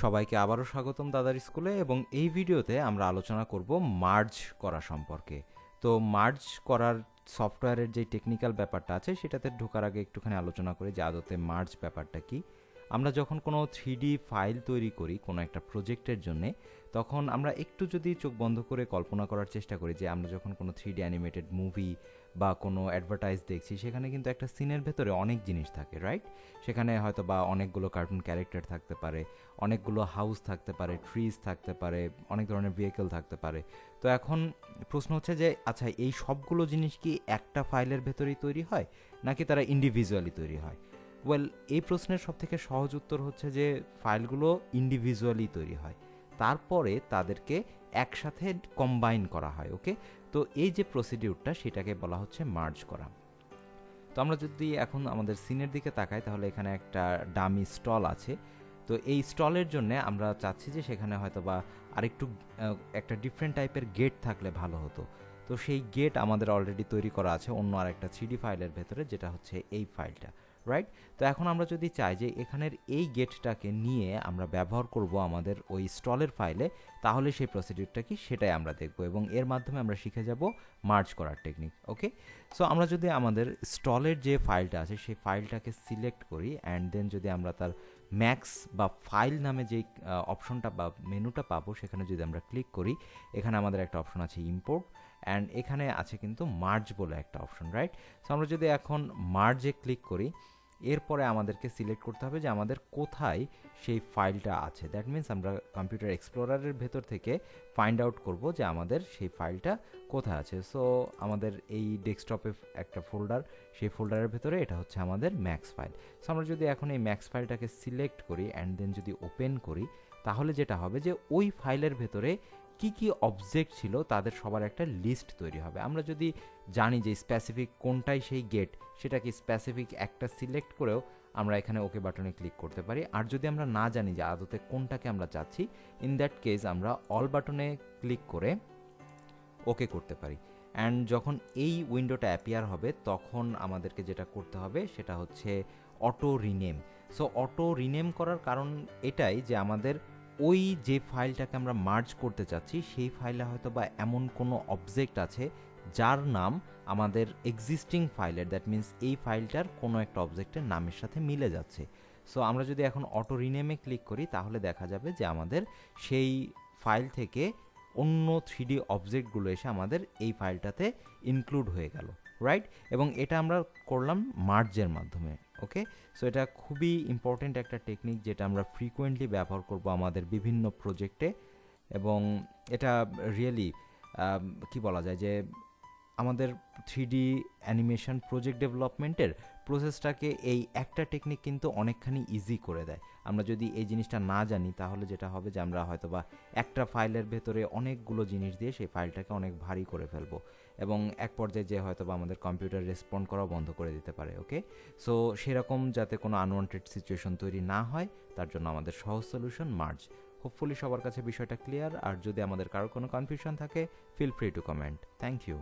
সবাইকে আবারও স্বাগতম দাদার স্কুলে। এবং এই ভিডিওতে আমরা আলোচনা করব মার্জ করা সম্পর্কে। তো মার্জ করার সফটওয়্যারের যে টেকনিক্যাল ব্যাপারটা আছে সেটাতে ঢোকার আগে একটুখানি আলোচনা করি যে আদতে মার্জ ব্যাপারটা কি। আমরা যখন কোনো 3D ফাইল তৈরি করি কোনো একটা প্রজেক্টের জন্যে, তখন আমরা একটু যদি চোখ বন্ধ করে কল্পনা করার চেষ্টা করি যে আমরা যখন কোনো 3D অ্যানিমেটেড মুভি বা কোনো অ্যাডভার্টাইজ দেখছি, সেখানে কিন্তু একটা সিনের ভেতরে অনেক জিনিস থাকে, রাইট? সেখানে হয়তো বা অনেকগুলো কার্টুন ক্যারেক্টার থাকতে পারে, অনেকগুলো হাউস থাকতে পারে, ট্রিজ থাকতে পারে, অনেক ধরনের ভেহিকেল থাকতে পারে। তো এখন প্রশ্ন হচ্ছে যে আচ্ছা, এই সবগুলো জিনিস কি একটা ফাইলের ভেতরেই তৈরি হয়, নাকি তারা ইন্ডিভিজুয়ালি তৈরি হয়? ওয়েল, এই প্রশ্নের সবথেকে সহজ উত্তর হচ্ছে যে ফাইলগুলো ইন্ডিভিজুয়ালি তৈরি হয়, তারপরে তাদেরকে একসাথে কম্বাইন করা হয়। ওকে, তো এই যে প্রসিডিউরটা সেটাকে বলা হচ্ছে মার্জ করা। তো আমরা যদি এখন আমাদের সিনের দিকে তাকাই, তাহলে এখানে একটা ডামি স্টল আছে। তো এই স্টলের জন্য আমরা চাচ্ছি যে সেখানে হয়তো বা আরেকটু একটা ডিফারেন্ট টাইপের গেট থাকলে ভালো হতো। তো সেই গেট আমাদের অলরেডি তৈরি করা আছে অন্য আরেকটা 3D ফাইলের ভেতরে, যেটা হচ্ছে এই ফাইলটা, রাইট? তো এখন আমরা যদি চাই যে এখানের এই গেটটাকে নিয়ে আমরা ব্যবহার করব আমাদের ওই স্টলের ফাইলে, তাহলে সেই প্রসিডিউরটা কি সেটাই আমরা দেখব, এবং এর মাধ্যমে আমরা শিখে যাব মার্জ করার টেকনিক। ওকে, সো আমরা যদি আমাদের স্টলের যে ফাইলটা আছে সেই ফাইলটাকে সিলেক্ট করি, অ্যান্ড দেন যদি আমরা তার ম্যাক্স বা ফাইল নামে যে অপশনটা বা মেনুটা পাবো, সেখানে যদি আমরা ক্লিক করি, এখানে আমাদের একটা অপশন আছে ইম্পোর্ট, অ্যান্ড এখানে আছে কিন্তু মার্জ বলে একটা অপশন, রাইট? সো আমরা যদি এখন মার্জে ক্লিক করি, এরপরে আমাদেরকে সিলেক্ট করতে হবে যে আমাদের কোথায় সেই ফাইলটা আছে। দ্যাট মিন্স আমরা কম্পিউটার এক্সপ্লোরারের ভেতর থেকে ফাইন্ড আউট করব যে আমাদের সেই ফাইলটা কোথায় আছে। সো আমাদের এই ডেস্কটপে একটা ফোল্ডার, সেই ফোল্ডারের ভেতরে এটা হচ্ছে আমাদের ম্যাক্স ফাইল। সো আমরা যদি এখন এই ম্যাক্স ফাইলটাকে সিলেক্ট করি অ্যান্ড দেন যদি ওপেন করি, তাহলে যেটা হবে যে ওই ফাইলের ভেতরে কি কি অবজেক্ট ছিল তাদের সবার একটা লিস্ট তৈরি হবে। আমরা যদি জানি যে স্পেসিফিক কোনটাই সেই গেট, সেটা কি স্পেসিফিক একটা সিলেক্ট করেও আমরা এখানে ওকে বাটনে ক্লিক করতে পারি। আর যদি আমরা না জানি যে আদতে কোনটাকে আমরা চাচ্ছি, ইন দ্যাট কেস আমরা অল বাটনে ক্লিক করে ওকে করতে পারি। অ্যান্ড যখন এই উইন্ডোটা অ্যাপিয়ার হবে, তখন আমাদেরকে যেটা করতে হবে সেটা হচ্ছে auto rename. So auto rename করার কারণ এটাই যে আমাদের ওই যে ফাইলটাকে আমরা মার্জ করতে চাচ্ছি, সেই ফাইলে হয়তো বা এমন কোনো অবজেক্ট আছে যার নাম আমাদের এক্সিস্টিং ফাইলের, দ্যাট মিন্স এই ফাইলটার কোনো একটা অবজেক্টের নামের সাথে মিলে যাচ্ছে। সো আমরা যদি এখন অটো রিনেমে ক্লিক করি, তাহলে দেখা যাবে যে আমাদের সেই ফাইল থেকে অন্য 3D অবজেক্টগুলো এসে আমাদের এই ফাইলটাতে ইনক্লুড হয়ে গেল, রাইট? এবং এটা আমরা করলাম মার্জের মাধ্যমে। ওকে, সো এটা খুবই ইম্পর্টেন্ট একটা টেকনিক, যেটা আমরা ফ্রিকোয়েন্টলি ব্যবহার করব আমাদের বিভিন্ন প্রজেক্টে। এবং এটা রিয়েলি কি বলা যায় যে আমাদের 3D অ্যানিমেশন প্রজেক্ট ডেভেলপমেন্টের প্রসেসটাকে এই একটা টেকনিক কিন্তু অনেকখানি ইজি করে দেয়। আমরা যদি এই জিনিসটা না জানি, তাহলে যেটা হবে যে আমরা হয়তোবা একটা ফাইলের ভেতরে অনেকগুলো জিনিস দিয়ে সেই ফাইলটাকে অনেক ভারী করে ফেলবো, এবং এক পর্যায়ে যে হয়তোবা আমাদের কম্পিউটার রেসপন্ড করাও বন্ধ করে দিতে পারে। ওকে, সো সেরকম যাতে কোনো আনওয়ান্টেড সিচুয়েশন তৈরি না হয়, তার জন্য আমাদের সহজ সলিউশন মার্জ। হোপফুলি সবার কাছে বিষয়টা ক্লিয়ার। আর যদি আমাদের কারো কোনো কনফিউশন থাকে, feel free to comment. Thank you.